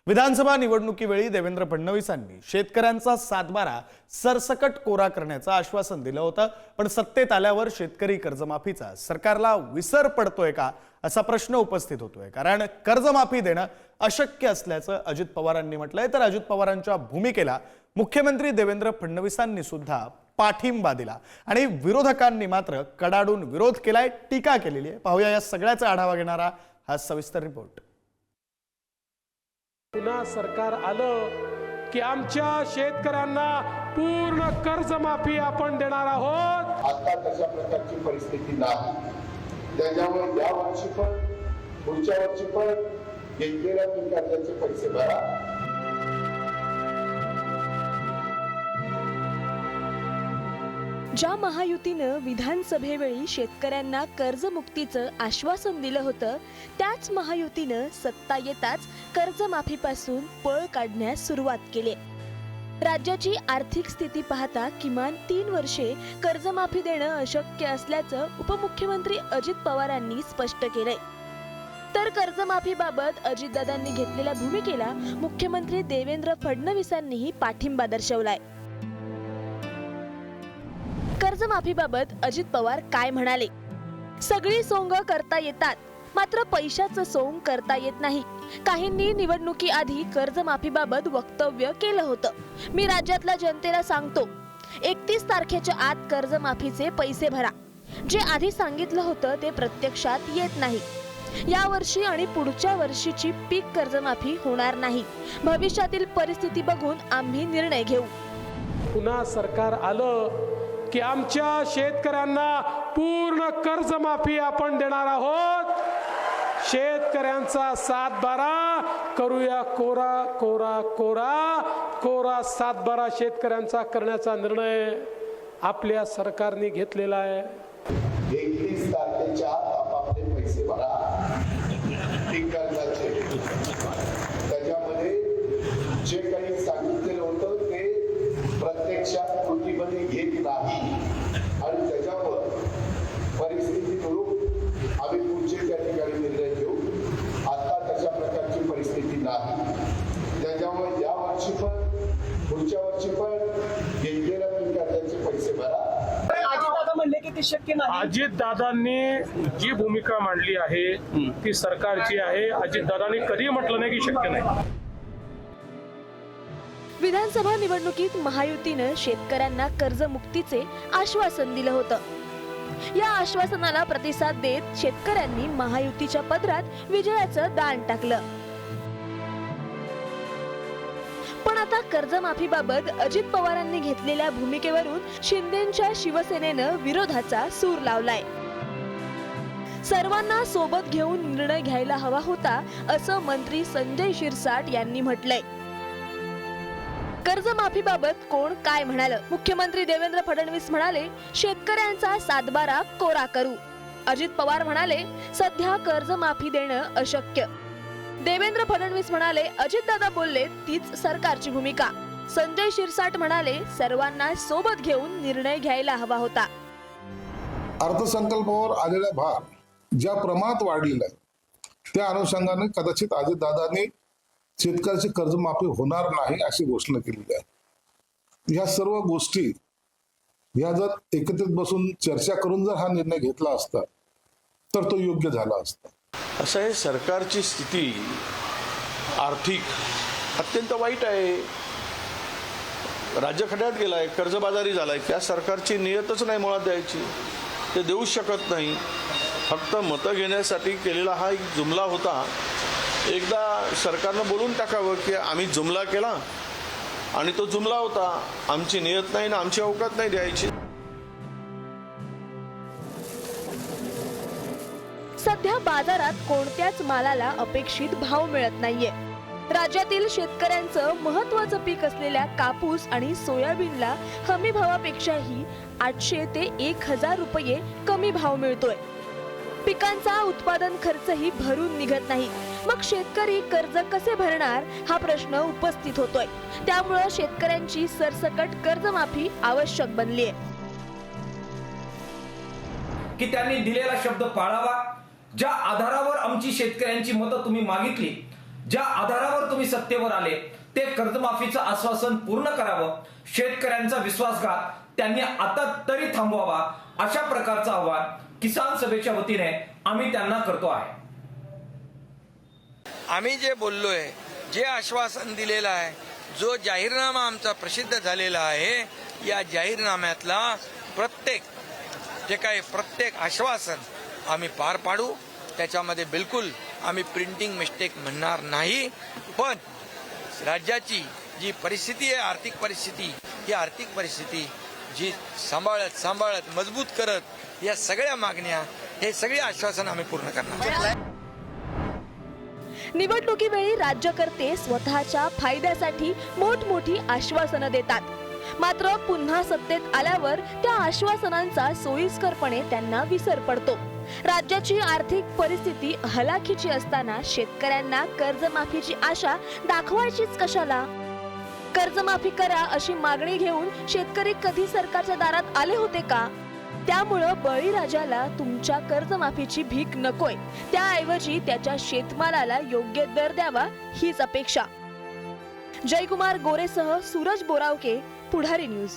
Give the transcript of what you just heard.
विधानसभा निवडणुकीवेळी देवेंद्र फडणवीसांनी शेतकऱ्यांचा सातबारा सरसकट कोरा करण्याचं आश्वासन दिलं होतं, पण सत्तेत आल्यावर शेतकरी कर्जमाफीचा सरकारला विसर पडतोय का असा प्रश्न उपस्थित होतोय। कारण कर्जमाफी देणं अशक्य असल्याचं अजित पवारांनी म्हटलंय, तर अजित पवारांच्या भूमिकेला मुख्यमंत्री देवेंद्र फडणवीसांनी सुद्धा पाठिंबा दिला आणि विरोधकांनी मात्र कडाडून विरोध केलाय, टीका केलेली आहे। पाहूया या सगळ्याचा आढावा घेणारा हा सविस्तर रिपोर्ट। पुन्हा सरकार आलं की आमच्या शेतकऱ्यांना पूर्ण कर्जमाफी आपण देणार आहोत। आता तशा प्रकारची परिस्थिती नाही, त्याच्यामुळे या वर्षी पण पुढच्या वर्षी पण घेतलेल्या कर्जाचे पैसे भरा। ज्या महायुतीनं विधानसभेवेळी शेतकऱ्यांना कर्जमुक्तीचं आश्वासन दिलं होतं, त्याच महायुतीनं सत्ता येताच कर्जमाफीपासून पळ काढण्यास सुरुवात केली। राज्याची आर्थिक स्थिती पाहता किमान 3 वर्षे कर्जमाफी देणं अशक्य असल्याचं उपमुख्यमंत्री अजित पवारांनी स्पष्ट केलंय। तर कर्जमाफीबाबत अजितदादांनी घेतलेल्या भूमिकेला मुख्यमंत्री देवेंद्र फडणवीसांनीही पाठिंबा दर्शवलाय। कर्जमाफीबाबत अजित पवार काय म्हणाले? सगळी सोंग करता येतात, मात्र पैशाचं सोंग करता येत नाही। काहींनी निवडणुकीआधी कर्जमाफीबाबत वक्तव्य केलं होतं। मी राज्यातल्या जनतेला सांगतो, 31 तारखेच्या आत कर्जमाफीचे पैसे भरा। जे आधी सांगितलं होतं ते प्रत्यक्षात येत नाही। या वर्षी आणि पुढच्या वर्षीची पीक कर्जमाफी होणार नाही। भविष्यातील परिस्थिती बघून आम्ही निर्णय घेऊ। पुन्हा सरकार आलं की आमच्या शेतकऱ्यांना पूर्ण कर्जमाफी आपण देणार आहोत। शेतकऱ्यांचा सातबारा करूया कोरा कोरा कोरा कोरा सातबारा शेतकऱ्यांचा करण्याचा निर्णय आपल्या सरकारने घेतलेला आहे। 31 तारखेच्या आत आपापले पैसे भरा पीक कर्जाचे। त्याच्यामध्ये जे काही सांगितलेलं होतं ते प्रत्यक्षात कृतीमध्ये घेत नाही आणि त्याच्यावर परिस्थिती करून आम्ही पुढचे त्या ठिकाणी निर्णय घेऊ। आता तशा प्रकारची परिस्थिती नाही, त्याच्यामुळे या वर्षी पण पुढच्या वर्षी पण घेतलेल्या पीक कर्जाचे पैसे भरा। अजितदादा म्हणले की ते शक्य नाही। अजितदादांनी जी भूमिका मांडली आहे ती सरकारची आहे। अजितदादांनी कधी म्हटलं नाही की शक्य नाही। विधानसभा निवडणुकीत महायुतीनं शेतकऱ्यांना कर्जमुक्तीचे आश्वासन दिलं होतं। या आश्वासनाला प्रतिसाद देत शेतकऱ्यांनी महायुतीच्या पदरात विजयाचं दान टाकलं। पण आता कर्जमाफीबाबत अजित पवारांनी घेतलेल्या भूमिकेवरून शिंदेंच्या शिवसेनेनं विरोधाचा सूर लावलाय। सर्वांना सोबत घेऊन निर्णय घ्यायला हवा होता, असं मंत्री संजय शिरसाट यांनी म्हटलंय। कर्जमाफीबाबत कोण काय म्हणालं? मुख्यमंत्री देवेंद्र फडणवीस म्हणाले, शेतकऱ्यांचा सातबारा कोरा करू। अजित पवार म्हणाले, सध्या कर्जमाफी देणं अशक्य। देवेंद्र फडणवीस म्हणाले, अजितदादा बोलले तीच सरकारची भूमिका। संजय शिरसाट म्हणाले, सर्वांना सोबत घेऊन निर्णय घ्यायला हवा होता। अर्थसंकल्पावर आलेला भार ज्या प्रमाणात वाढलेला आहे त्या अनुषंगाने कदाचित अजितदादांनी शेतकऱ्याची कर्जमाफी होणार नाही अशी घोषणा केलेली आहे। ह्या सर्व गोष्टी ह्या जर एकत्रित बसून चर्चा करून जर हा निर्णय घेतला असता तर तो योग्य झाला असता। असं आहे, सरकारची स्थिती आर्थिक अत्यंत वाईट आहे। राज्य खड्यात गेलाय, कर्जबाजारी झालाय। त्या सरकारची नियतच नाही मुळात द्यायची, ते देऊच शकत नाही। फक्त मतं घेण्यासाठी केलेला हा एक जुमला होता। एकदा सरकारनं बोलून टाकावं की आम्ही जुमला केला आणि तो जुमला होता, आमची नियत नाही ना आमची अवकात नाही द्यायची। सध्या बाजारात कोणत्याच मालाला अपेक्षित भाव मिळत नाहीये। राज्यातील शेतकऱ्यांचं महत्त्वाचं पीक असलेल्या कापूस आणि सोयाबीनला हमी भावापेक्षाही 800 ते 1000 रुपये कमी भाव मिळतोय। पिकांचा उत्पादन खर्चही भरून निघत नाही। मग शेतकरी कर्ज कसे भरणार हा प्रश्न उपस्थित होतोय। त्यामुळे शेतकऱ्यांची सरसकट कर्जमाफी आवश्यक बनली आहे की त्यांनी दिलेला शब्द पाळावा। ज्या आधारावर आमची शेतकऱ्यांची मतं तुम्ही मागितली, ज्या आधारावर तुम्ही सत्तेवर आले ते कर्जमाफीचं आश्वासन पूर्ण करावं, शेतकऱ्यांचा विश्वासघात त्यांनी आता तरी थांबवावा, अशा प्रकारचं आवाहन किसान सभेच्या वतीने आम्ही त्यांना करतो आहे. आम्ही जे बोललोय, जे आश्वासन दिलेलं आहे, जो जाहीरनामा आमचा प्रसिद्ध झालेला आहे, या जाहीरनाम्यातला प्रत्येक आश्वासन आम्ही पार पाडू. त्याच्यामध्ये बिलकुल आम्ही प्रिंटिंग मिस्टेक म्हणणार नाही. पण राज्याची जी परिस्थिती आहे, आर्थिक परिस्थिती, ही आर्थिक परिस्थिती जी सांभाळत मजबूत करत या सगळ्या मागण्या, हे सगळे आश्वासन आम्ही पूर्ण करणार. निवडणुकीवेळी राज्यकर्ते स्वतःच्या फायद्यासाठी मोठमोठी आश्वासनं देतात, मात्र पुन्हा सत्तेत आल्यावर त्या आश्वासनांचा सोयीस्करपणे त्यांना विसर पडतो. राज्याची आर्थिक परिस्थिती हलाखीची असताना शेतकऱ्यांना कर्जमाफीची आशा दाखवायचीच कशाला? कर्जमाफी करा अशी मागणी घेऊन शेतकरी कधी सरकारच्या दारात आले होते का? त्यामुळं बळीराजाला तुमच्या कर्जमाफीची भीक नकोय, त्याऐवजी त्याच्या शेतमालाला योग्य दर द्यावा हीच अपेक्षा. जयकुमार गोरेसह सूरज बोरावके, पुढारी न्यूज.